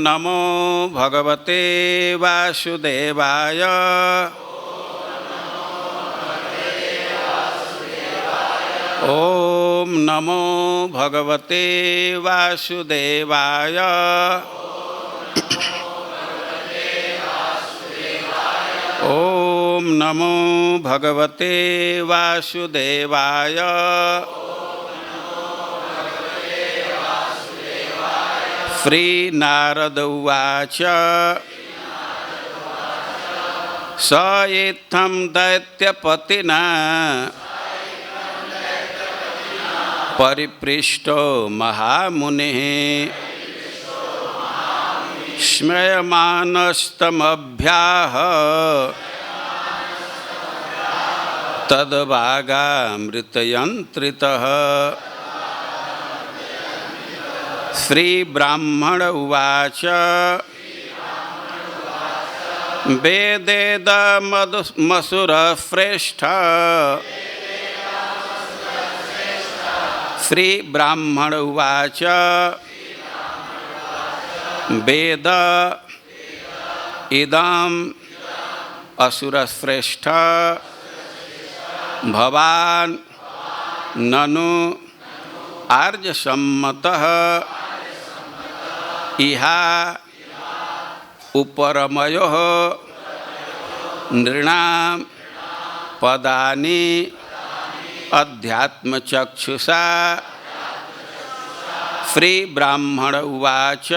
नमो भगवते वासुदेवाय। ओम नमो भगवते वासुदेवाय। ओम नमो भगवते वासुदेवाय। श्री नारद उवाच स इत्थं दैत्यपतिना परिपृष्टो महामुनिः स्मयमानस्तमभ्याह तद्भागामृतयन्त्रितः। श्री ब्राह्मण उवाच वेदेदमसुरश्रेष्ठ। श्री ब्राह्मण उवाच वेद इदं असुरश्रेष्ठ भवान् ननु आर्यसम्मतः इहा उपरमयोः नृणां पदानि अध्यात्मचक्षुषा। श्री ब्राह्मण उवाच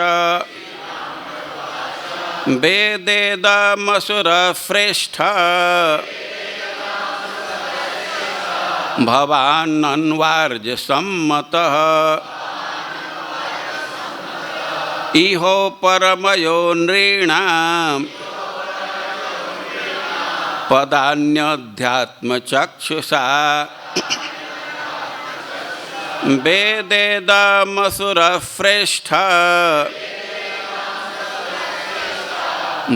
वेदेदमसुरश्रेष्ठ भवान्नन्वार्यसम्मतः इहो परमयो नृणां पदान्यध्यात्मचक्षुषा। वेदेदमसुरश्रेष्ठ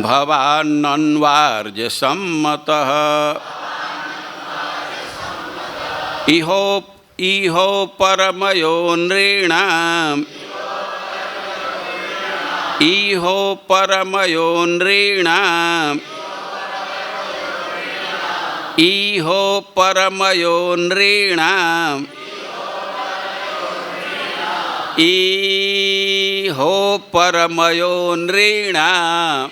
भवान्नन्वार्यसम्मतः इहो परमयो नृणां इहो परमयो नृणां इहो परमयो नृणां इहो परमयो नृणां।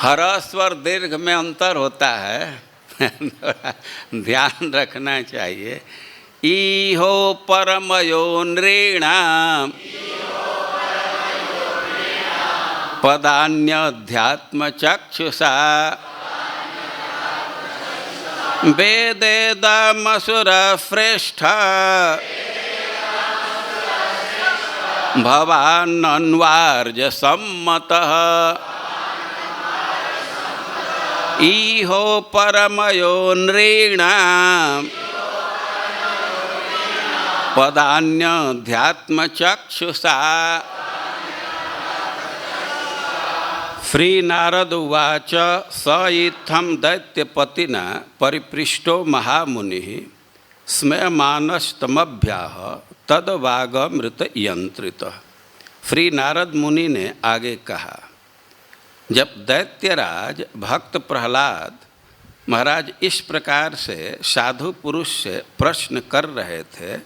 ह्रस्वर दीर्घ में अंतर होता है ध्यान रखना चाहिए। इहो परमयो नृणां पदान्यध्यात्मचक्षुषा। वेदेदमसुरश्रेष्ठ भवान्नन्वार्यसम्मतः इहो परमयो नृणां पदान्यध्यात्मचक्षुषा। श्री नारद उवाच स इत्थं दैत्यपतिना परिपृष्टो महामुनिः स्मयमानस्तमभ्याह तद्भागामृतयन्त्रितः। श्री नारद मुनि ने आगे कहा, जब दैत्यराज भक्त प्रहलाद महाराज इस प्रकार से साधु पुरुष से प्रश्न कर रहे थे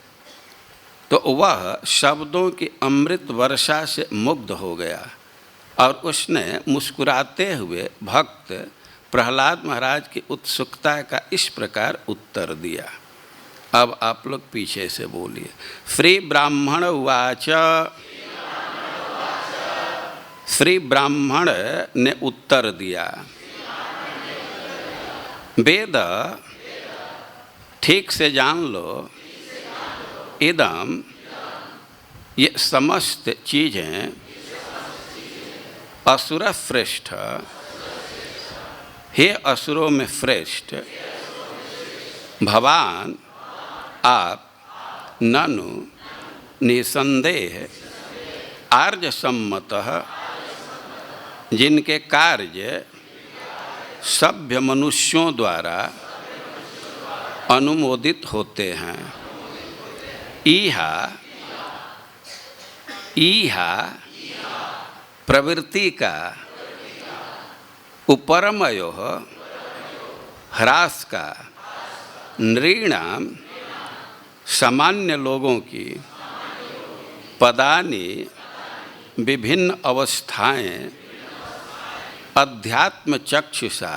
तो वह शब्दों की अमृत वर्षा से मुग्ध हो गया और उसने मुस्कुराते हुए भक्त प्रहलाद महाराज की उत्सुकता का इस प्रकार उत्तर दिया। अब आप लोग पीछे से बोलिए। श्री ब्राह्मण उवाच। श्री ब्राह्मण ने उत्तर दिया, वेद ठीक से जान लो, इदम ये समस्त चीज़ें असुर श्रेष्ठ, हे असुरों में श्रेष्ठ, भवान आप ननु निसंदेह आर्य सम्मतः जिनके कार्य सभ्य मनुष्यों द्वारा अनुमोदित होते हैं। इहा ईहा प्रवृत्ति का उपरमयो ह्रास का नृणाम सामान्य लोगों की पदानि विभिन्न अवस्थाएं अध्यात्म चक्षुषा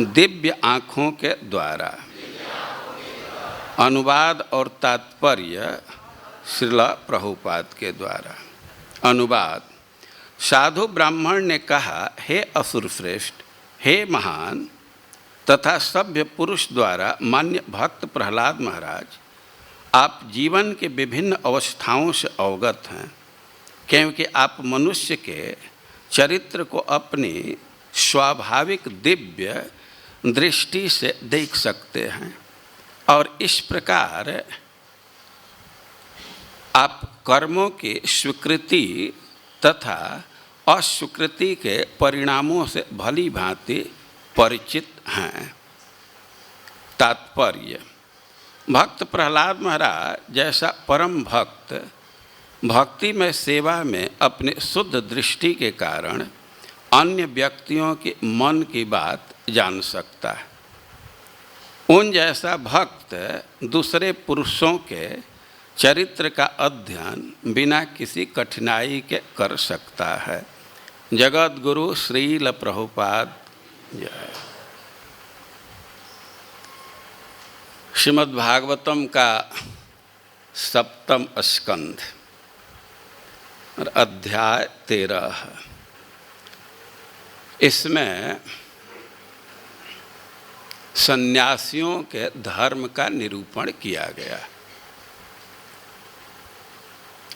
दिव्य आँखों के द्वारा अनुवाद और तात्पर्य श्रील प्रभुपाद के द्वारा। अनुवाद। साधु ब्राह्मण ने कहा, हे असुर श्रेष्ठ, हे महान तथा सभ्य पुरुष द्वारा मान्य भक्त प्रहलाद महाराज, आप जीवन के विभिन्न अवस्थाओं से अवगत हैं, क्योंकि आप मनुष्य के चरित्र को अपनी स्वाभाविक दिव्य दृष्टि से देख सकते हैं और इस प्रकार आप कर्मों की स्वीकृति तथा अस्वीकृति के परिणामों से भली भांति परिचित हैं। तात्पर्य। भक्त प्रहलाद महाराज जैसा परम भक्त भक्ति में सेवा में अपने शुद्ध दृष्टि के कारण अन्य व्यक्तियों के मन की बात जान सकता है, उन जैसा भक्त दूसरे पुरुषों के चरित्र का अध्ययन बिना किसी कठिनाई के कर सकता है। जगत गुरु श्रील प्रभुपाद जय। श्रीमद् भागवतम का सप्तम स्कंध और अध्याय 13। इसमें सन्यासियों के धर्म का निरूपण किया गया।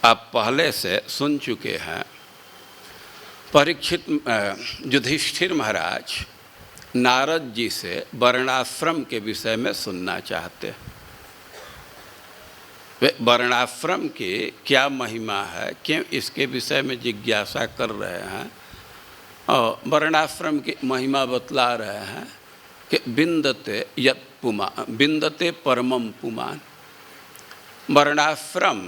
आप पहले से सुन चुके हैं। परीक्षित युधिष्ठिर महाराज नारद जी से वर्णाश्रम के विषय में सुनना चाहते हैं। वे वर्णाश्रम की क्या महिमा है, क्यों इसके विषय में जिज्ञासा कर रहे हैं और वर्णाश्रम की महिमा बतला रहे हैं कि विन्दते यत् पुमान विन्दते परमम पुमान। वर्णाश्रम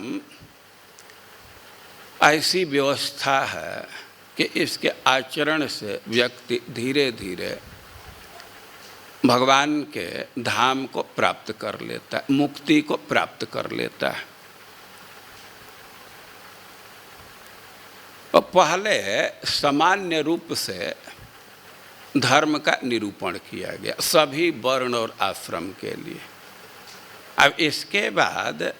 ऐसी व्यवस्था है कि इसके आचरण से व्यक्ति धीरे धीरे भगवान के धाम को प्राप्त कर लेता है, मुक्ति को प्राप्त कर लेता है। और पहले सामान्य रूप से धर्म का निरूपण किया गया सभी वर्ण और आश्रम के लिए। अब इसके बाद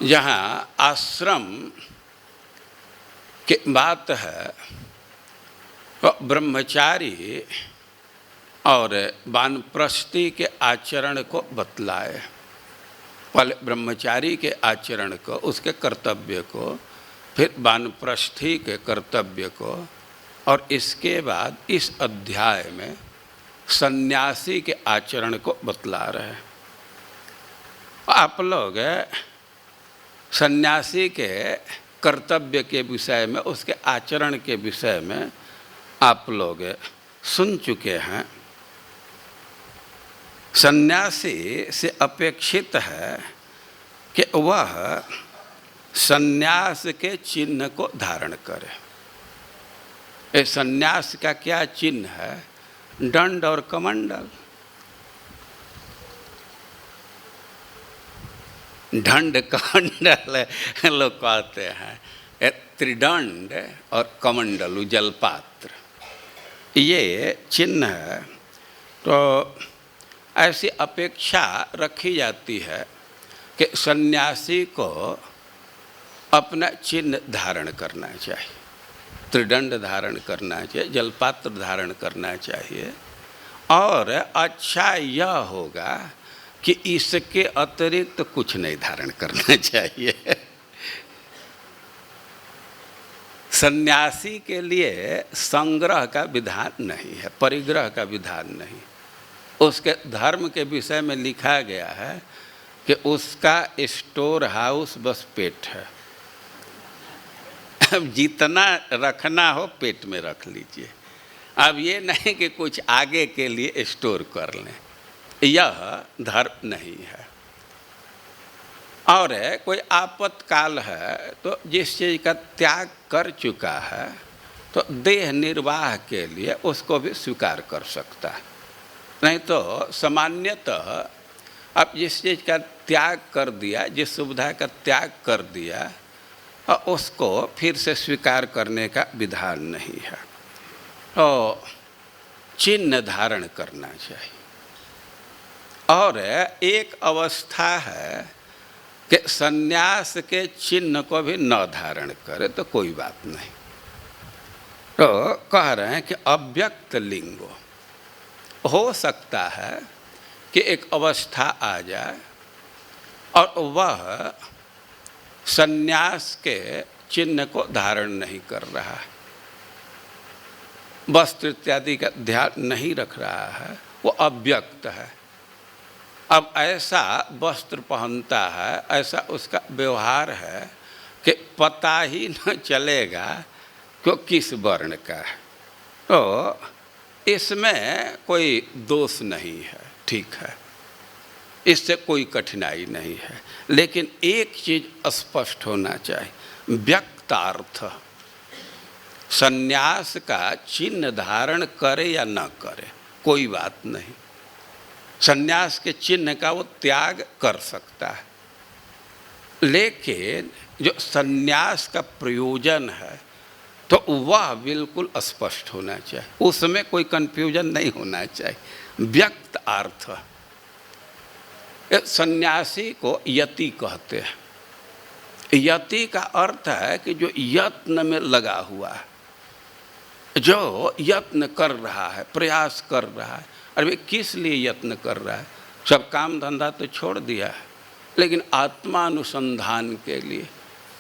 जहाँ आश्रम की बात है तो ब्रह्मचारी और वानप्रस्थी के आचरण को बतलाए। पहले ब्रह्मचारी के आचरण को, उसके कर्तव्य को, फिर वानप्रस्थी के कर्तव्य को, और इसके बाद इस अध्याय में सन्यासी के आचरण को बतला रहे हैं। आप लोग सन्यासी के कर्तव्य के विषय में, उसके आचरण के विषय में आप लोग सुन चुके हैं। सन्यासी से अपेक्षित है कि वह सन्यास के चिन्ह को धारण करे। ये सन्यास का क्या चिन्ह है? दंड और कमंडल। दंड कमंडल लोग कहते हैं, त्रिदंड और कमंडल जलपात्र, ये चिन्ह है। तो ऐसी अपेक्षा रखी जाती है कि सन्यासी को अपना चिन्ह धारण करना चाहिए, त्रिदंड धारण करना चाहिए, जलपात्र धारण करना चाहिए। और अच्छा यह होगा कि इसके अतिरिक्त कुछ नहीं धारण करना चाहिए। सन्यासी के लिए संग्रह का विधान नहीं है, परिग्रह का विधान नहीं। उसके धर्म के विषय में लिखा गया है कि उसका स्टोर हाउस बस पेट है। अब जितना रखना हो पेट में रख लीजिए। अब ये नहीं कि कुछ आगे के लिए स्टोर कर लें, यह धर्म नहीं है। और कोई आपातकाल है तो जिस चीज़ का त्याग कर चुका है तो देह निर्वाह के लिए उसको भी स्वीकार कर सकता है। नहीं तो सामान्यतः अब जिस चीज़ का त्याग कर दिया, जिस सुविधा का त्याग कर दिया, उसको फिर से स्वीकार करने का विधान नहीं है। तो चिन्ह धारण करना चाहिए। और एक अवस्था है कि सन्यास के चिन्ह को भी न धारण करे तो कोई बात नहीं। तो कह रहे हैं कि अव्यक्त लिंगो, हो सकता है कि एक अवस्था आ जाए और वह सन्यास के चिन्ह को धारण नहीं कर रहा है, वस्त्र इत्यादि का ध्यान नहीं रख रहा है, वो अव्यक्त है। अब ऐसा वस्त्र पहनता है, ऐसा उसका व्यवहार है कि पता ही न चलेगा कि किस वर्ण का है। तो इसमें कोई दोष नहीं है, ठीक है, इससे कोई कठिनाई नहीं है। लेकिन एक चीज़ स्पष्ट होना चाहिए, व्यक्तार्थ, सन्यास का चिन्ह धारण करे या न करे कोई बात नहीं, सन्यास के चिन्ह का वो त्याग कर सकता है। लेकिन जो सन्यास का प्रयोजन है तो वह बिल्कुल स्पष्ट होना चाहिए, उसमें कोई कन्फ्यूजन नहीं होना चाहिए। व्यक्त अर्थ, सन्यासी को यति कहते हैं। यति का अर्थ है कि जो यत्न में लगा हुआ है, जो यत्न कर रहा है, प्रयास कर रहा है। अरे किस लिए यत्न कर रहा है? सब काम धंधा तो छोड़ दिया है, लेकिन आत्मानुसंधान के लिए,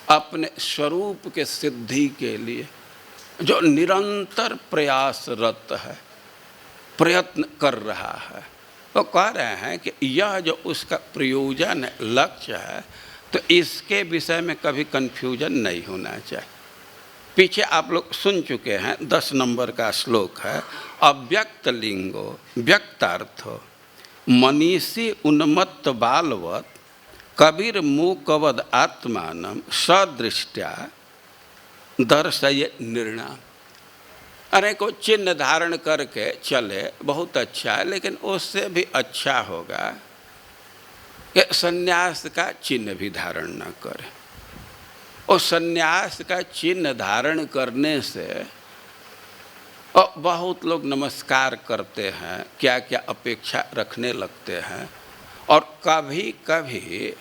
अपने स्वरूप के सिद्धि के लिए जो निरंतर प्रयासरत है, प्रयत्न कर रहा है, वो कह रहे हैं कि यह जो उसका प्रयोजन है, लक्ष्य है, तो इसके विषय में कभी कन्फ्यूजन नहीं होना चाहिए। पीछे आप लोग सुन चुके हैं, 10 नंबर का श्लोक है, अव्यक्त लिंगो व्यक्तार्थो मनीषी उन्मत्त बालवत कबीर मूकवद आत्मानम सदृष्टया दर्शय निर्णाम। अरे को चिन्ह धारण करके चले बहुत अच्छा है, लेकिन उससे भी अच्छा होगा कि सन्यास का चिन्ह भी धारण न करे। और सन्यास का चिन्ह धारण करने से और बहुत लोग नमस्कार करते हैं, क्या क्या अपेक्षा रखने लगते हैं, और कभी कभी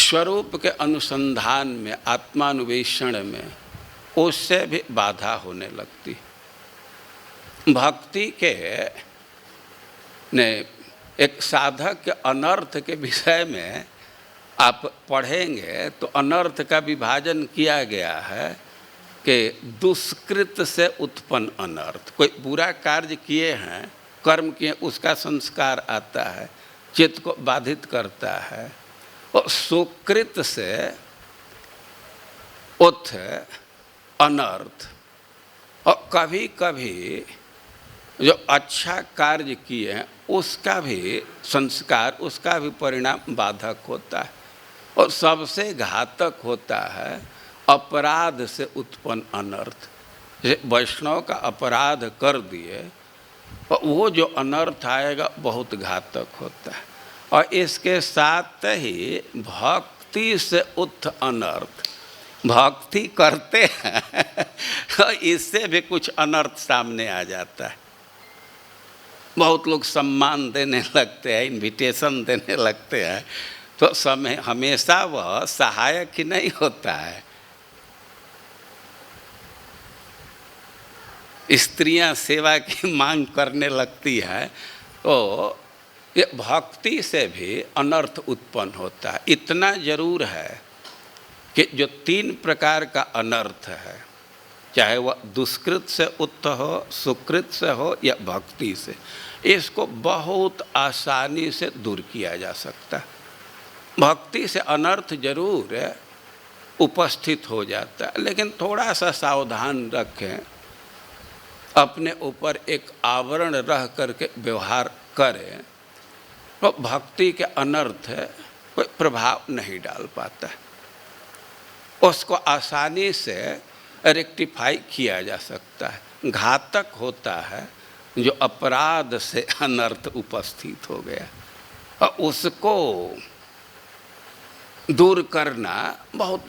स्वरूप के अनुसंधान में, आत्मान्वेषण में उससे भी बाधा होने लगती। भक्ति के ने एक साधक के अनर्थ के विषय में आप पढ़ेंगे तो अनर्थ का विभाजन किया गया है कि दुष्कृत से उत्पन्न अनर्थ। कोई बुरा कार्य किए हैं, कर्म किए, उसका संस्कार आता है, चित्त को बाधित करता है। और सुकृत से उत अनर्थ। और कभी कभी जो अच्छा कार्य किए हैं उसका भी संस्कार, उसका भी परिणाम बाधक होता है। और सबसे घातक होता है अपराध से उत्पन्न अनर्थ। जैसे वैष्णव का अपराध कर दिए और वो जो अनर्थ आएगा बहुत घातक होता है। और इसके साथ ही भक्ति से उत्थ अनर्थ, भक्ति करते हैं तो इससे भी कुछ अनर्थ सामने आ जाता है। बहुत लोग सम्मान देने लगते हैं, इनविटेशन देने लगते हैं, तो समय हमेशा वह सहायक ही नहीं होता है। स्त्रियां सेवा की मांग करने लगती है तो ये भक्ति से भी अनर्थ उत्पन्न होता है। इतना जरूर है कि जो 3 प्रकार का अनर्थ है, चाहे वह दुष्कृत से उत्त हो, सुकृत से हो या भक्ति से, इसको बहुत आसानी से दूर किया जा सकता है। भक्ति से अनर्थ जरूर उपस्थित हो जाता है, लेकिन थोड़ा सा सावधान रखें, अपने ऊपर एक आवरण रह करके व्यवहार करें तो भक्ति के अनर्थ कोई प्रभाव नहीं डाल पाता, उसको आसानी से रेक्टिफाई किया जा सकता है। घातक होता है जो अपराध से अनर्थ उपस्थित हो गया और उसको दूर करना बहुत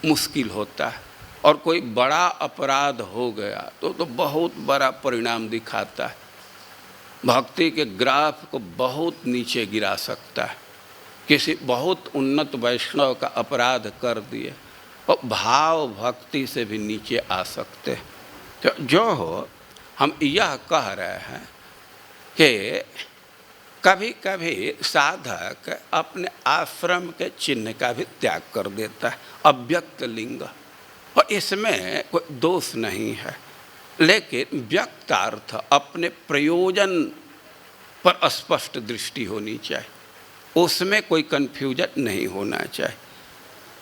मुश्किल होता है। और कोई बड़ा अपराध हो गया तो बहुत बड़ा परिणाम दिखाता है, भक्ति के ग्राफ को बहुत नीचे गिरा सकता है। किसी बहुत उन्नत वैष्णव का अपराध कर दिए और भाव भक्ति से भी नीचे आ सकते हैं। तो जो हो, हम यह कह रहे हैं कि कभी कभी साधक अपने आश्रम के चिन्ह का भी त्याग कर देता है, अव्यक्त लिंग, और इसमें कोई दोष नहीं है। लेकिन व्यक्तार्थ अपने प्रयोजन पर स्पष्ट दृष्टि होनी चाहिए, उसमें कोई कन्फ्यूजन नहीं होना चाहिए।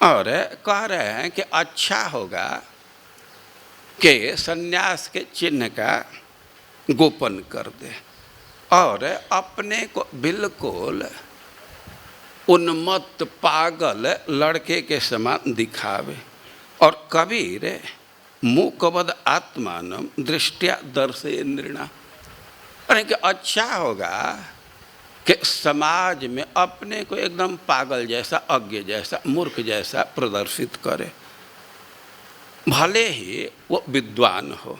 और कह रहे हैं कि अच्छा होगा कि सन्यास के चिन्ह का गोपन कर दे और अपने को बिल्कुल उन्मत्त पागल लड़के के समान दिखावे। और कबीर मूकवद आत्मानम दृष्टिया दर्शे नृणा, अरे कि अच्छा होगा कि समाज में अपने को एकदम पागल जैसा, अज्ञ जैसा, मूर्ख जैसा प्रदर्शित करे। भले ही वो विद्वान हो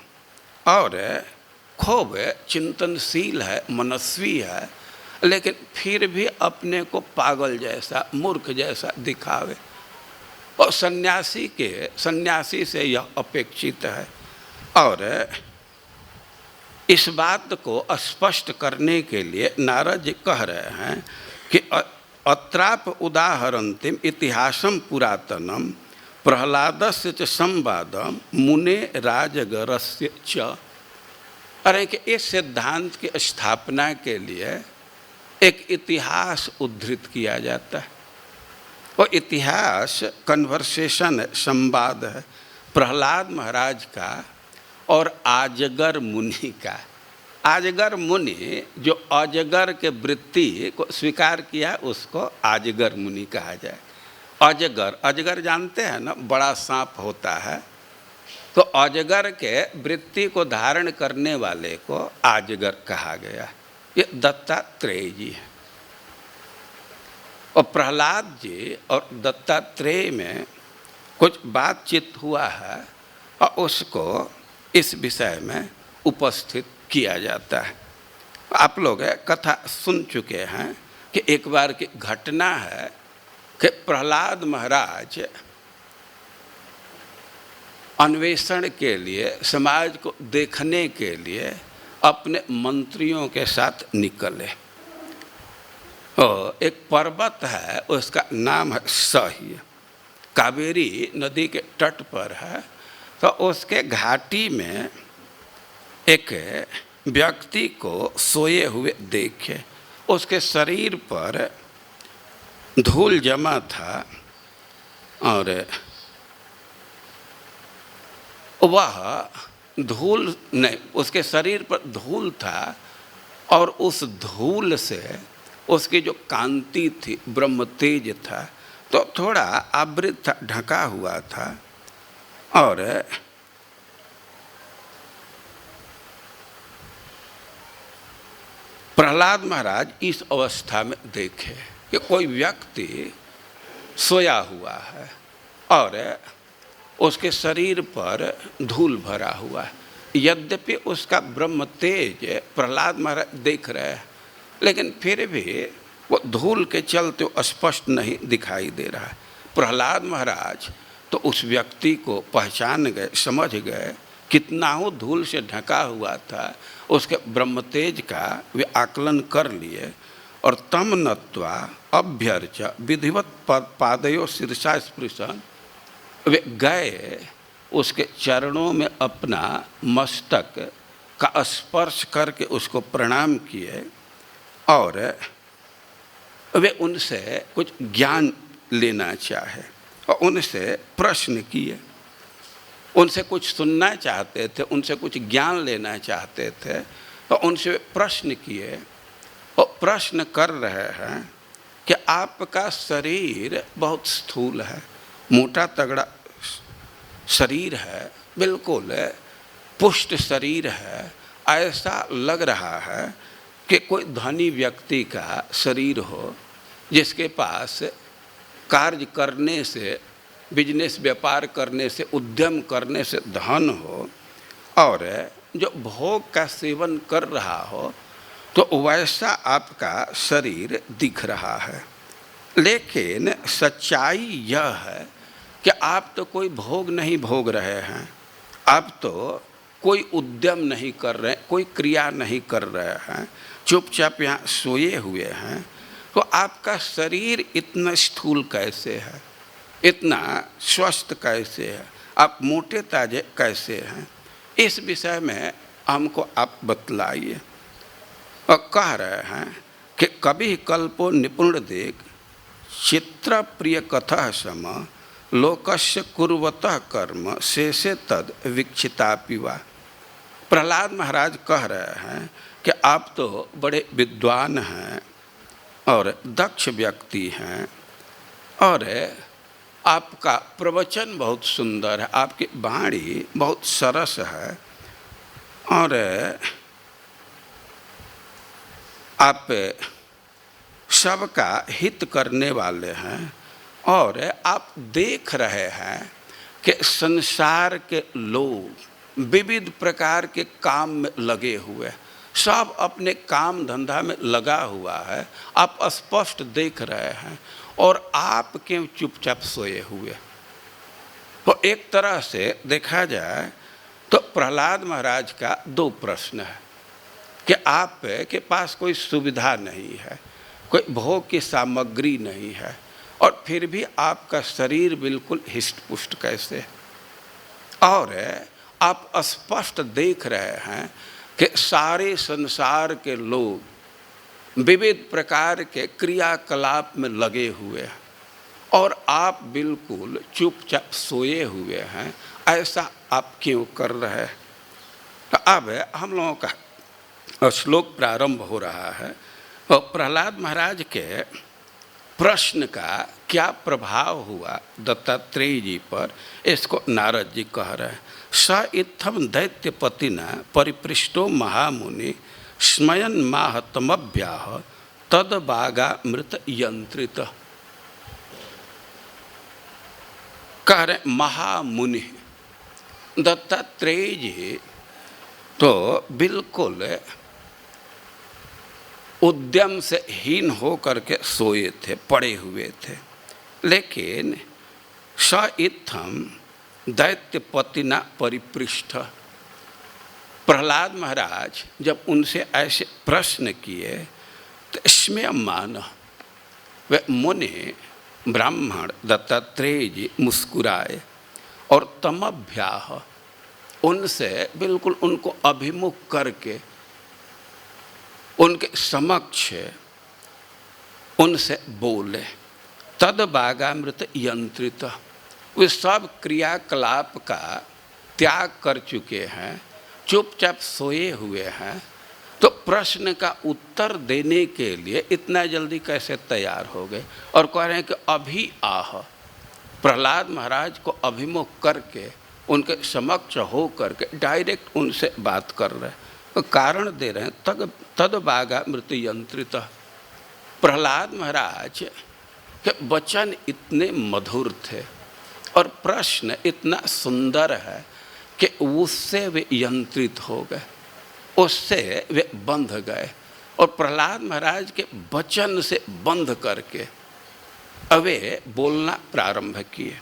और खूब चिंतनशील है, मनस्वी है, लेकिन फिर भी अपने को पागल जैसा, मूर्ख जैसा दिखावे। और सन्यासी से यह अपेक्षित है। और इस बात को स्पष्ट करने के लिए नारद जी कह रहे हैं कि अत्राप उदाहरन्तिम इतिहासम पुरातनम प्रहलादस्य च संवादम मुने राजगरस्य च। अरे कि इस सिद्धांत की स्थापना के लिए एक इतिहास उद्धृत किया जाता है। वो इतिहास कन्वर्सेशन, संवाद है प्रहलाद महाराज का और अजगर मुनि का। अजगर मुनि जो अजगर के वृत्ति को स्वीकार किया, उसको अजगर मुनि कहा जाए। अजगर जानते हैं ना, बड़ा सांप होता है, तो अजगर के वृत्ति को धारण करने वाले को अजगर कहा गया। ये दत्तात्रेय जी है। और प्रहलाद जी और दत्तात्रेय में कुछ बातचीत हुआ है और उसको इस विषय में उपस्थित किया जाता है। आप लोग कथा सुन चुके हैं कि एक बार की घटना है कि प्रहलाद महाराज अन्वेषण के लिए, समाज को देखने के लिए अपने मंत्रियों के साथ निकले। और एक पर्वत है, उसका नाम है सह्य, कावेरी नदी के तट पर है। तो उसके घाटी में एक व्यक्ति को सोए हुए देखे। उसके शरीर पर धूल जमा था और वह धूल नहीं, उसके शरीर पर धूल था और उस धूल से उसकी जो कांति थी, ब्रह्म तेज था, तो थोड़ा आवृत था, ढका हुआ था। और प्रहलाद महाराज इस अवस्था में देखे कि कोई व्यक्ति सोया हुआ है और उसके शरीर पर धूल भरा हुआ है। यद्यपि उसका ब्रह्म तेज प्रहलाद महाराज देख रहे हैं, लेकिन फिर भी वो धूल के चलते स्पष्ट नहीं दिखाई दे रहा है। प्रहलाद महाराज तो उस व्यक्ति को पहचान गए, समझ गए, कितना हो धूल से ढका हुआ था, उसके ब्रह्म तेज का वे आकलन कर लिए। और तम नत्वा अभ्यर्च विधिवत पादयो शीर्षा स्पृशन, वे गए उसके चरणों में अपना मस्तक का स्पर्श करके उसको प्रणाम किए और वे उनसे कुछ ज्ञान लेना चाहे और उनसे प्रश्न किए। उनसे कुछ सुनना चाहते थे, उनसे कुछ ज्ञान लेना चाहते थे, तो उनसे प्रश्न किए। और प्रश्न कर रहे हैं कि आपका शरीर बहुत स्थूल है, मोटा तगड़ा शरीर है, बिल्कुल पुष्ट शरीर है, ऐसा लग रहा है कि कोई धनी व्यक्ति का शरीर हो, जिसके पास कार्य करने से, बिजनेस व्यापार करने से, उद्यम करने से धन हो, और जो भोग का सेवन कर रहा हो, तो वैसा आपका शरीर दिख रहा है। लेकिन सच्चाई यह है कि आप तो कोई भोग नहीं भोग रहे हैं, आप तो कोई उद्यम नहीं कर रहे, कोई क्रिया नहीं कर रहे हैं, चुपचाप यहाँ सोए हुए हैं। तो आपका शरीर इतना स्थूल कैसे है, इतना स्वस्थ कैसे है, आप मोटे ताजे कैसे हैं? इस विषय में हमको आप बतलाइए। और कह रहे हैं कि कभी कल्पो निपुण देख चित्र प्रिय कथा सम लोकस्य कुर्वतः कर्म शेषे तद वीक्षितापिवा। प्रहलाद महाराज कह रहे हैं कि आप तो बड़े विद्वान हैं और दक्ष व्यक्ति हैं, और आपका प्रवचन बहुत सुंदर है, आपकी वाणी बहुत सरस है, और आप सबका हित करने वाले हैं, और आप देख रहे हैं कि संसार के लोग विविध प्रकार के काम में लगे हुए, सब अपने काम धंधा में लगा हुआ है, आप स्पष्ट देख रहे हैं, और आप क्यों चुपचाप सोए हुए? तो एक तरह से देखा जाए तो प्रहलाद महाराज का दो प्रश्न है कि आप के पास कोई सुविधा नहीं है, कोई भोग की सामग्री नहीं है, और फिर भी आपका शरीर बिल्कुल हिष्ट पुष्ट कैसे है? और आप स्पष्ट देख रहे हैं कि सारे संसार के लोग विविध प्रकार के क्रियाकलाप में लगे हुए हैं, और आप बिल्कुल चुपचाप सोए हुए हैं, ऐसा आप क्यों कर रहे हैं? तो अब हम लोगों का श्लोक प्रारंभ हो रहा है, और प्रहलाद महाराज के प्रश्न का क्या प्रभाव हुआ दत्तात्रेय जी पर, इसको नारद जी कह रहे हैं। स इत्थम दैत्यपतिना परिपृष्टो महामुनि स्मयन माहतमभ्याह तद बागामृत यंत्रित। कह रहे महामुनि दत्तात्रेय जी तो बिल्कुल उद्यम से हीन हो करके सोए थे, पड़े हुए थे, लेकिन स इत्थम दैत्यपतिना परिपृष्ठ। प्रहलाद महाराज जब उनसे ऐसे प्रश्न किए तो स्मयमान, वे मुनि ब्राह्मण दत्तात्रेय जी मुस्कुराए, और तमभ्याह, उनसे बिल्कुल उनको अभिमुख करके उनके समक्ष उनसे बोले। तद बागामृत यंत्रित, वे सब क्रियाकलाप का त्याग कर चुके हैं, चुपचाप सोए हुए हैं, तो प्रश्न का उत्तर देने के लिए इतना जल्दी कैसे तैयार हो गए? और कह रहे हैं कि अभी आह, प्रहलाद महाराज को अभिमुख करके उनके समक्ष हो करके डायरेक्ट उनसे बात कर रहे हैं, तो कारण दे रहे हैं तद बागामृत यंत्रित। प्रहलाद महाराज के वचन इतने मधुर थे और प्रश्न इतना सुंदर है कि उससे वे यंत्रित हो गए, उससे वे बंध गए, और प्रहलाद महाराज के वचन से बंध करके वे बोलना प्रारंभ किए।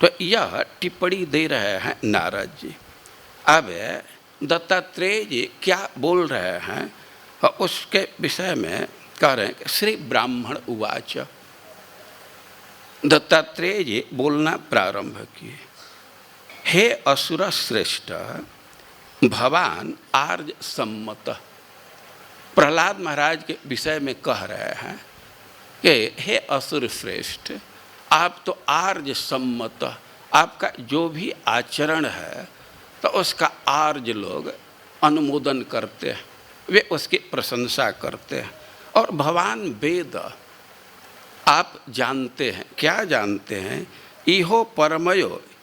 तो यह टिप्पणी दे रहे हैं नारद जी। अब दत्तात्रेय जी क्या बोल रहे हैं और उसके विषय में कह रहे हैं कि श्री ब्राह्मण उवाच। दत्तात्रेय जी बोलना प्रारंभ किए। हे असुर श्रेष्ठ भवान आर्य सम्मत। प्रहलाद महाराज के विषय में कह रहे हैं कि हे असुर श्रेष्ठ, आप तो आर्य सम्मत, आपका जो भी आचरण है तो उसका आर्य लोग अनुमोदन करते हैं, वे उसकी प्रशंसा करते हैं। और भगवान वेद, आप जानते हैं, क्या जानते हैं? इहो परमयो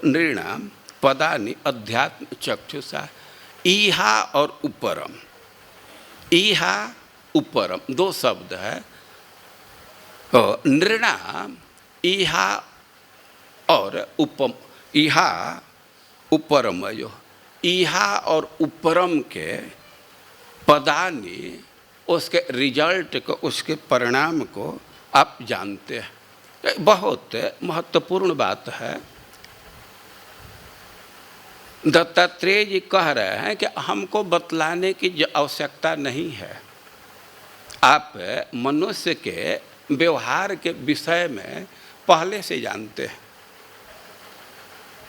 नृणाम पदानि अध्यात्म चक्षुषा। ईहा और उपरम, ईहा उपरम दो शब्द है। नृणाम ईहा और उपम, ईहा उपरमयो, ईहा और उपरम के पदानि, उसके रिजल्ट को, उसके परिणाम को आप जानते हैं। बहुत महत्वपूर्ण बात है। दत्तात्रेय जी कह रहे हैं कि हमको बतलाने की आवश्यकता नहीं है, आप मनुष्य के व्यवहार के विषय में पहले से जानते हैं।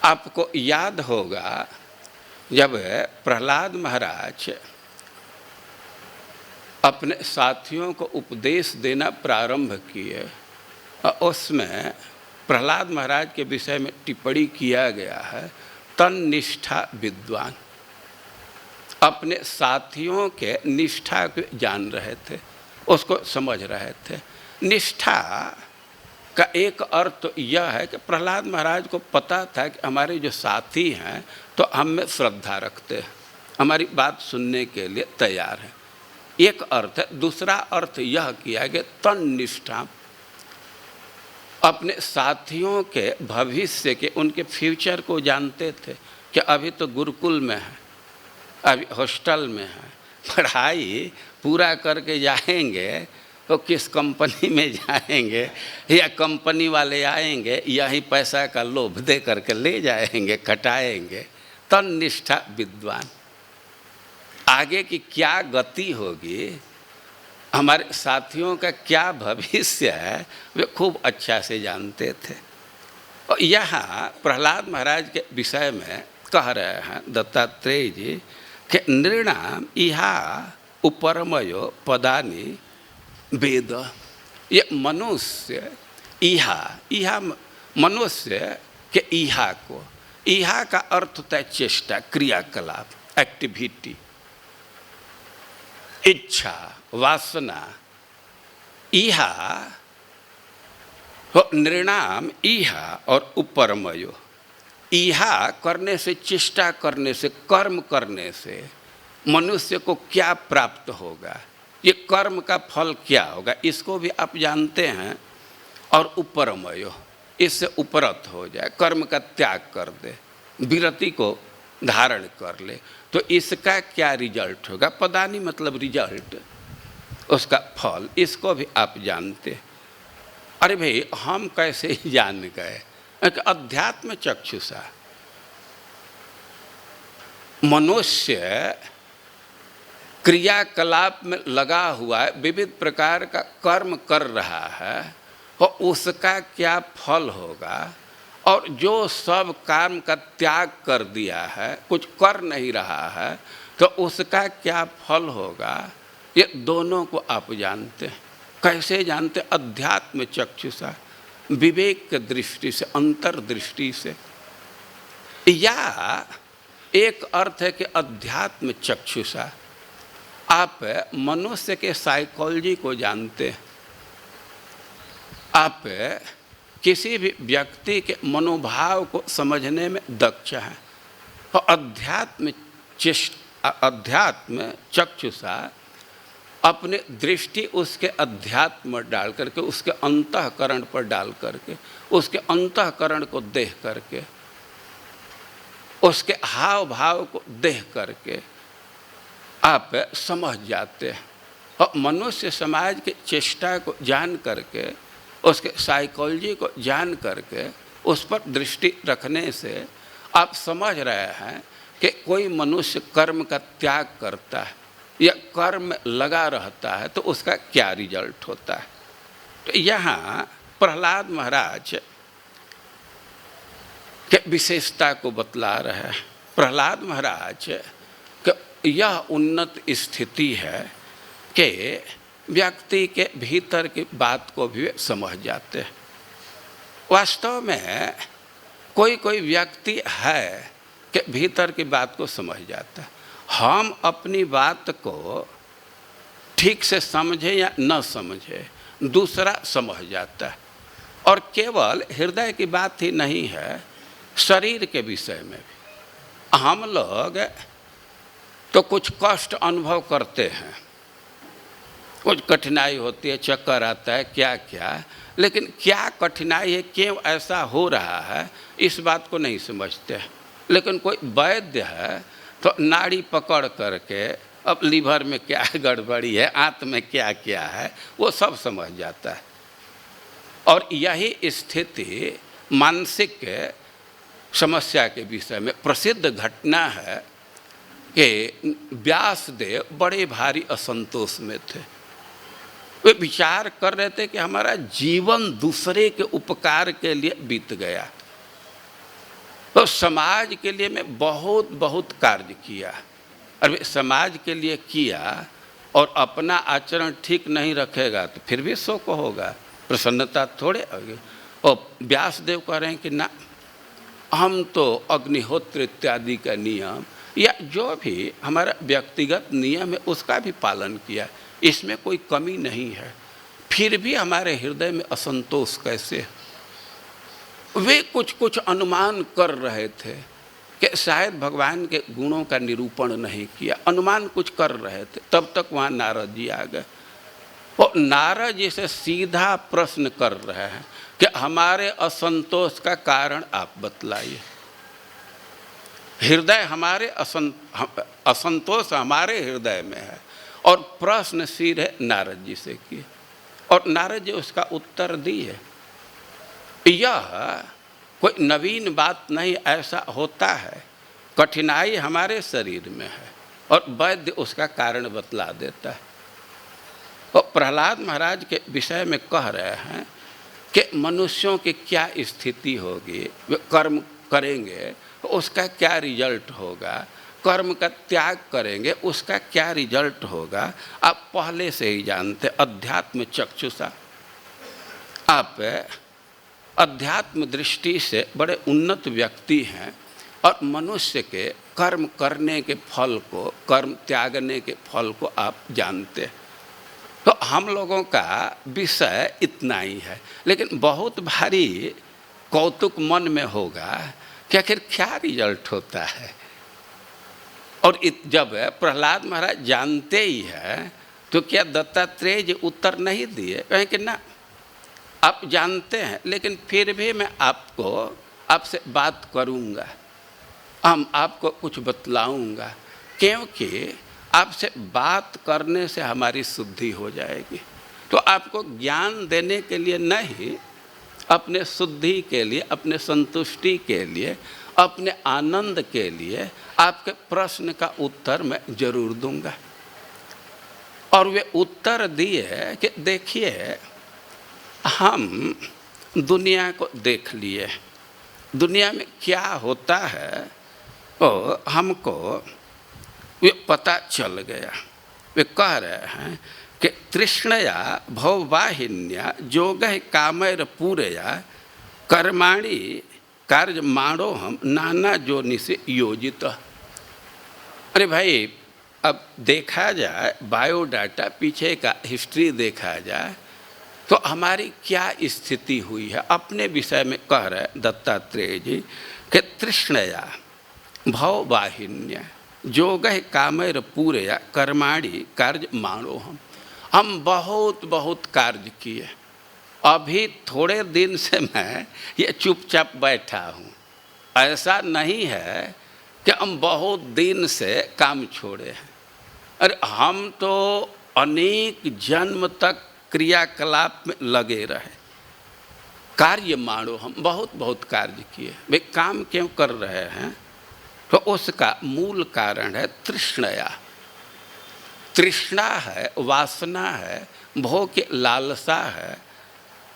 आपको याद होगा जब प्रहलाद महाराज अपने साथियों को उपदेश देना प्रारंभ किए, उसमें प्रहलाद महाराज के विषय में टिप्पणी किया गया है, तन्निष्ठा विद्वान। अपने साथियों के निष्ठा को जान रहे थे, उसको समझ रहे थे। निष्ठा का एक अर्थ तो यह है कि प्रहलाद महाराज को पता था कि हमारे जो साथी हैं तो हम में श्रद्धा रखते हैं, हमारी बात सुनने के लिए तैयार हैं, एक अर्थ है। दूसरा अर्थ यह किया कि तन्निष्ठा, अपने साथियों के भविष्य के, उनके फ्यूचर को जानते थे कि अभी तो गुरुकुल में है, अभी हॉस्टल में है, पढ़ाई पूरा करके जाएंगे तो किस कंपनी में जाएंगे, या कंपनी वाले आएंगे यही पैसा का लोभ दे करके ले जाएंगे, कटाएंगे। तन्निष्ठा विद्वान, आगे की क्या गति होगी, हमारे साथियों का क्या भविष्य है, वे खूब अच्छा से जानते थे। और यहाँ प्रहलाद महाराज के विषय में कह रहे हैं दत्तात्रेय जी कि नृणाम इहा उपरमयो पदानि वेद। ये मनुष्य इहा मनुष्य के इहा को, इहा का अर्थ होता है चेष्टा, क्रियाकलाप, एक्टिविटी, इच्छा, वासना। इहा नृणाम इहा और उपरमयो, इहा करने से, चेष्टा करने से, कर्म करने से मनुष्य को क्या प्राप्त होगा, ये कर्म का फल क्या होगा, इसको भी आप जानते हैं। और उपरमयो, इससे उपरत हो जाए, कर्म का त्याग कर दे, विरति को धारण कर ले, तो इसका क्या रिजल्ट होगा। पदानी मतलब रिजल्ट, उसका फल, इसको भी आप जानते हैं। अरे भाई हम कैसे जान गए? अध्यात्म चक्षुषा, मनुष्य क्रियाकलाप में लगा हुआ है, विविध प्रकार का कर्म कर रहा है, और उसका क्या फल होगा, और जो सब कर्म का त्याग कर दिया है, कुछ कर नहीं रहा है, तो उसका क्या फल होगा, ये दोनों को आप जानते हैं। कैसे जानते? अध्यात्म चक्षुषा, विवेक की दृष्टि से, अंतर्दृष्टि से। या एक अर्थ है कि अध्यात्म चक्षुषा, आप मनुष्य के साइकोलॉजी को जानते हैं, आप किसी भी व्यक्ति के मनोभाव को समझने में दक्ष हैं। और अध्यात्म चक्षुषा, अपने दृष्टि उसके अध्यात्म डाल करके, उसके अंतःकरण पर डाल करके, उसके अंतःकरण को देख करके, उसके हाव भाव को देख करके आप समझ जाते हैं। और मनुष्य समाज के चेष्टा को जान करके, उसके साइकोलॉजी को जान करके, उस पर दृष्टि रखने से आप समझ रहे हैं कि कोई मनुष्य कर्म का त्याग करता है या कर्म लगा रहता है तो उसका क्या रिजल्ट होता है। तो यहाँ प्रहलाद महाराज के विशेषता को बतला रहे हैं। प्रहलाद महाराज के यह उन्नत स्थिति है कि व्यक्ति के भीतर की बात को भी समझ जाते हैं। वास्तव में कोई कोई व्यक्ति है कि भीतर की बात को समझ जाता है। हम अपनी बात को ठीक से समझे या न समझे, दूसरा समझ जाता है। और केवल हृदय की बात ही नहीं है, शरीर के विषय में भी हम लोग तो कुछ कष्ट अनुभव करते हैं, कुछ कठिनाई होती है, चक्कर आता है, क्या क्या, लेकिन क्या कठिनाई है, क्यों ऐसा हो रहा है, इस बात को नहीं समझते। लेकिन कोई वैद्य है तो नाड़ी पकड़ करके अब लीवर में क्या गड़बड़ी है, आंत में क्या क्या है, वो सब समझ जाता है। और यही स्थिति मानसिक समस्या के विषय में प्रसिद्ध घटना है कि व्यासदेव बड़े भारी असंतोष में थे। वे विचार कर रहे थे कि हमारा जीवन दूसरे के उपकार के लिए बीत गया, तो समाज के लिए मैं बहुत बहुत कार्य किया, और वे समाज के लिए किया और अपना आचरण ठीक नहीं रखेगा तो फिर भी शोक होगा, प्रसन्नता थोड़े होगी। और व्यासदेव कह रहे हैं कि ना, हम तो अग्निहोत्र इत्यादि का नियम या जो भी हमारा व्यक्तिगत नियम है उसका भी पालन किया, इसमें कोई कमी नहीं है, फिर भी हमारे हृदय में असंतोष कैसे है। वे कुछ कुछ अनुमान कर रहे थे कि शायद भगवान के गुणों का निरूपण नहीं किया, अनुमान कुछ कर रहे थे। तब तक वहाँ नारद जी आ गए और नारद जी से सीधा प्रश्न कर रहे हैं कि हमारे असंतोष का कारण आप बतलाइए। हृदय हमारे असंतोष हमारे हृदय में है, और प्रश्न सीधे नारद जी से किए और नारद जी उसका उत्तर दिए। यह कोई नवीन बात नहीं, ऐसा होता है, कठिनाई हमारे शरीर में है और वैद्य उसका कारण बतला देता है। और प्रहलाद महाराज के विषय में कह रहे हैं कि मनुष्यों की क्या स्थिति होगी, वे कर्म करेंगे तो उसका क्या रिजल्ट होगा, कर्म का त्याग करेंगे उसका क्या रिजल्ट होगा, आप पहले से ही जानते। अध्यात्म चक्षुषा, आप अध्यात्म दृष्टि से बड़े उन्नत व्यक्ति हैं और मनुष्य के कर्म करने के फल को, कर्म त्यागने के फल को आप जानते हैं। तो हम लोगों का विषय इतना ही है, लेकिन बहुत भारी कौतुक मन में होगा कि आखिर क्या रिजल्ट होता है। और जब प्रहलाद महाराज जानते ही है तो क्या दत्तात्रेय जी उत्तर नहीं दिए, कहें कि ना आप जानते हैं लेकिन फिर भी मैं आपसे बात करूंगा, हम आपको कुछ बतलाऊंगा, क्योंकि आपसे बात करने से हमारी शुद्धि हो जाएगी। तो आपको ज्ञान देने के लिए नहीं, अपने शुद्धि के लिए, अपने संतुष्टि के लिए, अपने आनंद के लिए आपके प्रश्न का उत्तर मैं जरूर दूंगा। और वे उत्तर दिए कि देखिए, हम दुनिया को देख लिए, दुनिया में क्या होता है तो हमको वे पता चल गया। वे कह रहे हैं कि तृष्णया भववाहिन्या जोगः कामैर पूरया कर्माणि कार्यमाणो हम नाना जोनि से योजित। अरे भाई, अब देखा जाए बायोडाटा, पीछे का हिस्ट्री देखा जाए तो हमारी क्या स्थिति हुई है, अपने विषय में कह रहे दत्तात्रेय जी कि तृष्णया भववाहिन्या जोगः कामैर पूरया कर्माणि कार्यमाणो हम बहुत बहुत कार्य किए, अभी थोड़े दिन से मैं ये चुपचाप बैठा हूँ। ऐसा नहीं है कि हम बहुत दिन से काम छोड़े हैं। अरे हम तो अनेक जन्म तक क्रियाकलाप में लगे रहे, कार्य माणो हम बहुत बहुत कार्य किए। वे काम क्यों कर रहे हैं तो उसका मूल कारण है तृष्णया। तृष्णा है, वासना है, भोग की लालसा है,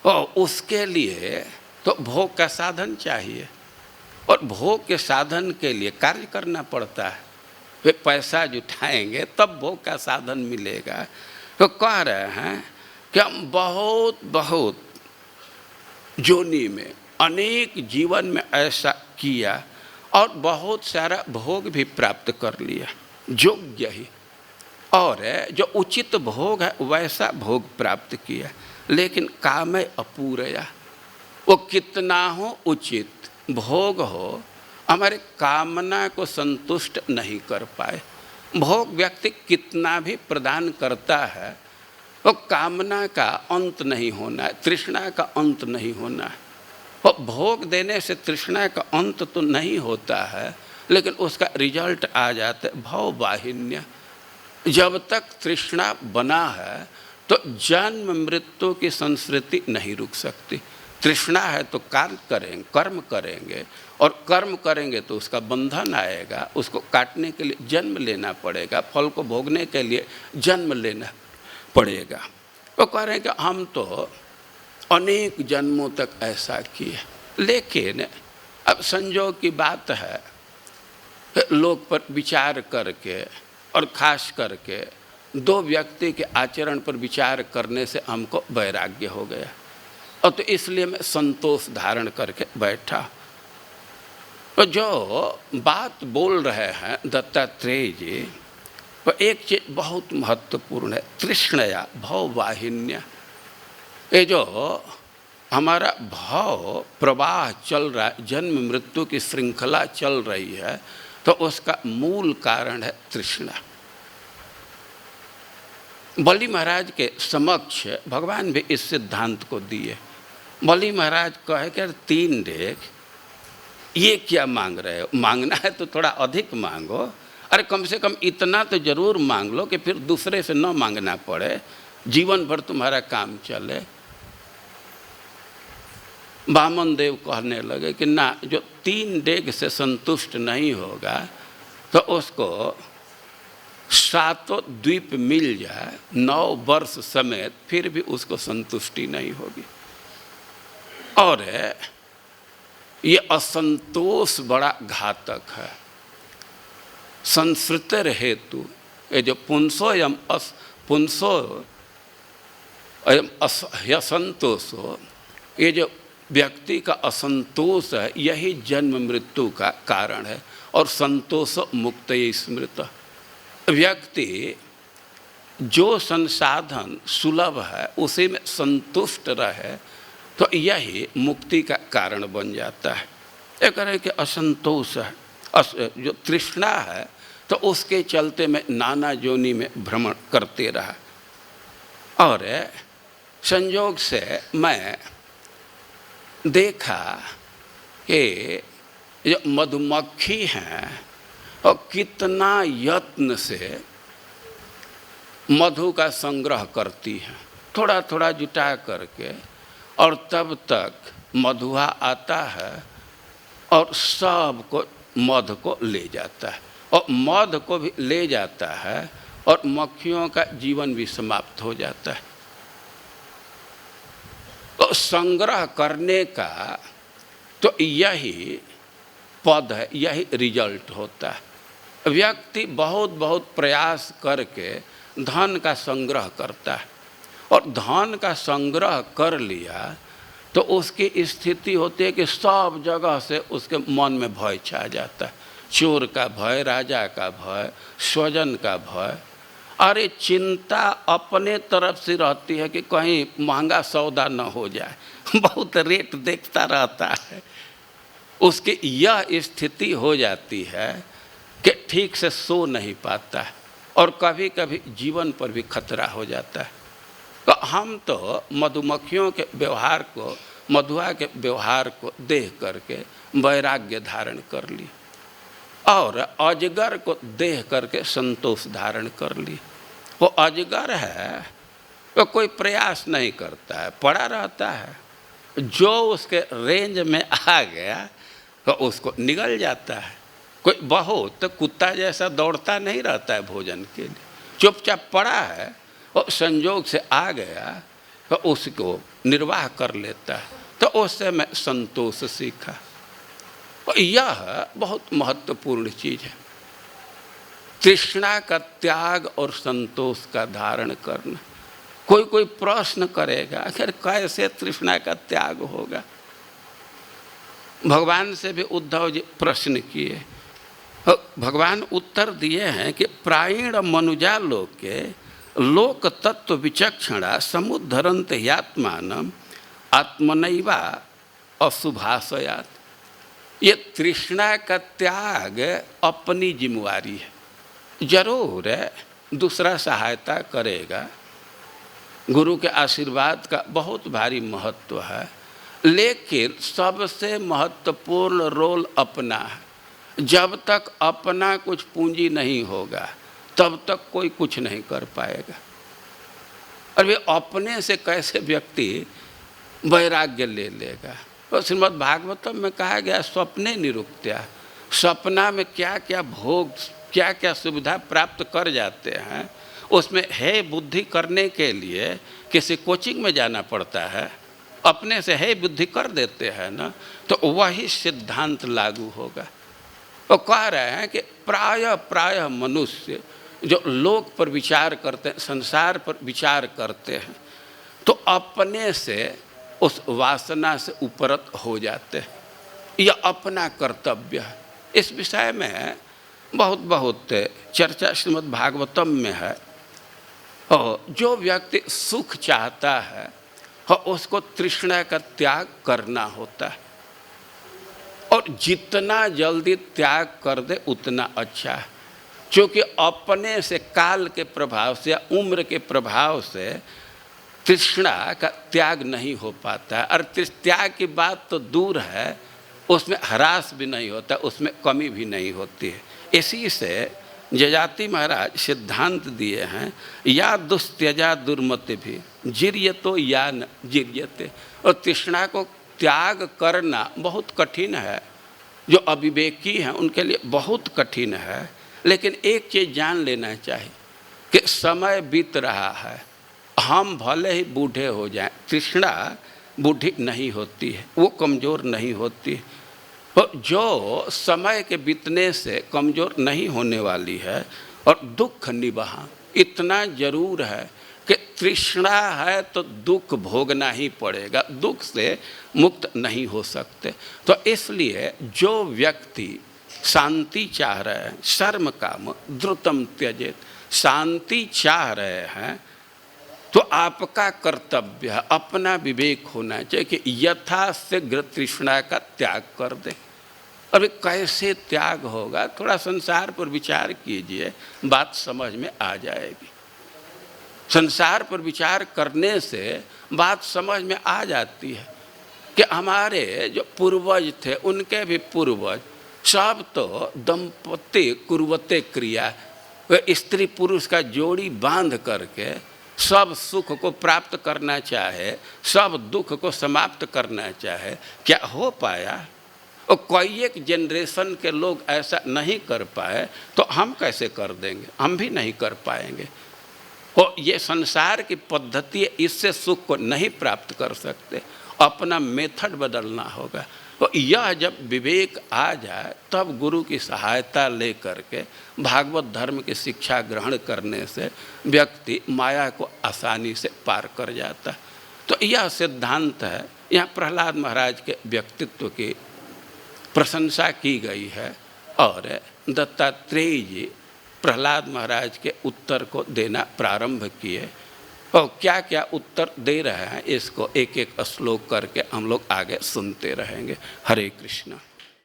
और उसके लिए तो भोग का साधन चाहिए, और भोग के साधन के लिए कार्य करना पड़ता है। वे पैसा जुटाएंगे तब भोग का साधन मिलेगा। तो कह रहे हैं कि हम बहुत बहुत जोनी में, अनेक जीवन में ऐसा किया और बहुत सारा भोग भी प्राप्त कर लिया, योग्य ही, और जो उचित भोग है वैसा भोग प्राप्त किया। लेकिन कामय अपूरया, वो कितना हो उचित भोग हो, हमारे कामना को संतुष्ट नहीं कर पाए। भोग व्यक्ति कितना भी प्रदान करता है, वो कामना का अंत नहीं होना है, तृष्णा का अंत नहीं होना है। वो भोग देने से तृष्णा का अंत तो नहीं होता है, लेकिन उसका रिजल्ट आ जाता है भववाहिन्य। जब तक तृष्णा बना है तो जन्म मृत्यु की संस्कृति नहीं रुक सकती। तृष्णा है तो कर्म करेंगे, और कर्म करेंगे तो उसका बंधन आएगा, उसको काटने के लिए जन्म लेना पड़ेगा, फल को भोगने के लिए जन्म लेना पड़ेगा। वो कह रहे हैं कि हम तो अनेक जन्मों तक ऐसा किए, लेकिन अब संजोग की बात है, लोग पर विचार करके और खास करके दो व्यक्ति के आचरण पर विचार करने से हमको वैराग्य हो गया, और तो इसलिए मैं संतोष धारण करके बैठा। तो जो बात बोल रहे हैं दत्तात्रेय जी, तो एक चीज़ बहुत महत्वपूर्ण है, तृष्णया भववाहिन्य। ये जो हमारा भाव प्रवाह चल रहा है, जन्म मृत्यु की श्रृंखला चल रही है, तो उसका मूल कारण है तृष्णा। बलि महाराज के समक्ष भगवान भी इस सिद्धांत को दिए। बलि महाराज कहे कि 3 डेग ये क्या मांग रहे हो, मांगना है तो थोड़ा अधिक मांगो, अरे कम से कम इतना तो जरूर मांग लो कि फिर दूसरे से न मांगना पड़े, जीवन भर तुम्हारा काम चले। वामन देव कहने लगे कि ना, जो 3 डेग से संतुष्ट नहीं होगा तो उसको 7 द्वीप मिल जाए 9 वर्ष समेत, फिर भी उसको संतुष्टि नहीं होगी। और ये असंतोष बड़ा घातक है। संस्कृतर हेतु ये जो पुंसो असंतोषो, ये जो व्यक्ति का असंतोष है, यही जन्म मृत्यु का कारण है। और संतोष मुक्त स्मृत, व्यक्ति जो संसाधन सुलभ है उसी में संतुष्ट रहे तो यही मुक्ति का कारण बन जाता है। एक तरह के असंतोष है, जो तृष्णा है, तो उसके चलते मैं नाना जोनि में भ्रमण करते रहा। और संयोग से मैं देखा कि जो मधुमक्खी हैं और कितना यत्न से मधु का संग्रह करती हैं, थोड़ा थोड़ा जुटा करके, और तब तक मधुआ आता है और सबको मध को ले जाता है, और मध को भी ले जाता है और मक्खियों का जीवन भी समाप्त हो जाता है। तो संग्रह करने का तो यही पद है, यही रिजल्ट होता है। व्यक्ति बहुत बहुत प्रयास करके धन का संग्रह करता है, और धन का संग्रह कर लिया तो उसकी स्थिति होती है कि सब जगह से उसके मन में भय छा जाता है। चोर का भय, राजा का भय, स्वजन का भय। अरे चिंता अपने तरफ से रहती है कि कहीं महंगा सौदा न हो जाए, बहुत रेट देखता रहता है। उसकी यह स्थिति हो जाती है कि ठीक से सो नहीं पाता है, और कभी कभी जीवन पर भी खतरा हो जाता है। तो हम तो मधुमक्खियों के व्यवहार को, मधुआ के व्यवहार को देख करके वैराग्य धारण कर ली, और अजगर को देख करके संतोष धारण कर ली। वो अजगर है, वो कोई प्रयास नहीं करता है, पड़ा रहता है, जो उसके रेंज में आ गया तो उसको निगल जाता है। कोई बहुत कुत्ता जैसा दौड़ता नहीं रहता है भोजन के लिए, चुपचाप पड़ा है, और संजोग से आ गया तो उसको निर्वाह कर लेता है। तो उससे मैं संतोष सीखा। और यह बहुत महत्वपूर्ण चीज़ है, तृष्णा का त्याग और संतोष का धारण करना। कोई कोई प्रश्न करेगा, आखिर कैसे तृष्णा का त्याग होगा। भगवान से भी उद्धव जी प्रश्न किए, भगवान उत्तर दिए हैं कि प्रायण मनुजा लोग के लोक तत्व विचक्षणा समुद्धरंत यात्मान आत्मनैवा अशुभाशयात। ये तृष्णा का त्याग अपनी जिम्मेवारी है। जरूर है दूसरा सहायता करेगा, गुरु के आशीर्वाद का बहुत भारी महत्व है, लेकिन सबसे महत्वपूर्ण रोल अपना है। जब तक अपना कुछ पूंजी नहीं होगा तब तक कोई कुछ नहीं कर पाएगा। और वे अपने से कैसे व्यक्ति वैराग्य ले लेगा। और श्रीमद् भागवतम में कहा गया स्वप्ने निरुक्त्या, सपना में क्या क्या भोग क्या क्या सुविधा प्राप्त कर जाते हैं, उसमें है बुद्धि करने के लिए किसी कोचिंग में जाना पड़ता है, अपने से है बुद्धि कर देते हैं ना, तो वही सिद्धांत लागू होगा। वो कह रहे हैं कि प्रायः मनुष्य जो लोक पर विचार करते हैं, संसार पर विचार करते हैं, तो अपने से उस वासना से उपरत हो जाते हैं। यह अपना कर्तव्य है। इस विषय में बहुत चर्चा श्रीमद् भागवतम में है। और जो व्यक्ति सुख चाहता है उसको तृष्णा का त्याग करना होता है, और जितना जल्दी त्याग कर दे उतना अच्छा है। क्योंकि अपने से काल के प्रभाव से या उम्र के प्रभाव से तृष्णा का त्याग नहीं हो पाता। और त्याग की बात तो दूर है, उसमें ह्रास भी नहीं होता, उसमें कमी भी नहीं होती है। इसी से जजाति महाराज सिद्धांत दिए हैं, या दुस्त्यजा दुर्मति भी जिर्यतो या न जिर्यते। और तृष्णा को त्याग करना बहुत कठिन है। जो अविवेकी हैं उनके लिए बहुत कठिन है। लेकिन एक चीज़ जान लेना चाहिए कि समय बीत रहा है, हम भले ही बूढ़े हो जाएं, तृष्णा बूढ़ी नहीं होती है, वो कमज़ोर नहीं होती है। तो जो समय के बीतने से कमज़ोर नहीं होने वाली है। और दुख निबहा, इतना जरूर है कि तृष्णा है तो दुख भोगना ही पड़ेगा, दुख से मुक्त नहीं हो सकते। तो इसलिए जो व्यक्ति शांति चाह रहे हैं, शर्म काम द्रुतम त्यजेत, शांति चाह रहे हैं, तो आपका कर्तव्य है, अपना विवेक होना चाहिए कि यथाशीघ्र तृष्णा का त्याग कर दे। अरे कैसे त्याग होगा, थोड़ा संसार पर विचार कीजिए, बात समझ में आ जाएगी। संसार पर विचार करने से बात समझ में आ जाती है कि हमारे जो पूर्वज थे, उनके भी पूर्वज सब तो दंपति कुर्वते क्रिया, वे स्त्री पुरुष का जोड़ी बांध करके सब सुख को प्राप्त करना चाहे, सब दुख को समाप्त करना चाहे। क्या हो पाया? और कोई एक जनरेशन के लोग ऐसा नहीं कर पाए तो हम कैसे कर देंगे? हम भी नहीं कर पाएंगे। और ये संसार की पद्धति, इससे सुख को नहीं प्राप्त कर सकते, अपना मेथड बदलना होगा। तो यह जब विवेक आ जाए तब गुरु की सहायता ले करके भागवत धर्म की शिक्षा ग्रहण करने से व्यक्ति माया को आसानी से पार कर जाता है। तो यह सिद्धांत है। यहाँ प्रहलाद महाराज के व्यक्तित्व की प्रशंसा की गई है और दत्तात्रेय जी प्रहलाद महाराज के उत्तर को देना प्रारंभ किए। और क्या क्या उत्तर दे रहे हैं इसको एक एक श्लोक करके हम लोग आगे सुनते रहेंगे। हरे कृष्ण।